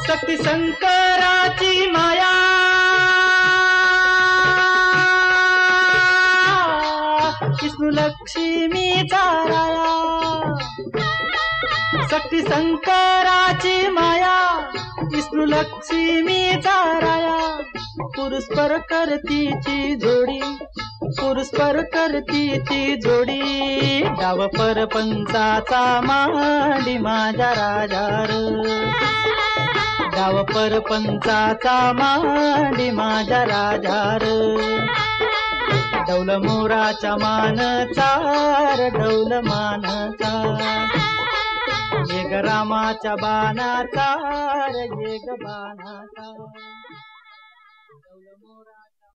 शक्ती शंकराची माया विष्णू लक्ष्मीचा राया। शक्ती शंकराची माया विष्णू लक्ष्मीचा राया। पुरुषपर करतीची जोडी पुरुषपर करतीची जोडी। डाव परपंचाचा मांडी माझ्या राजार। डाव परपंचाचा मांडी माझ्या राजार। डौल मोराच्या मानचा डौल मानचा। येग रामाच्या बाणाचा येग बाणाचा। डौल मोराच्या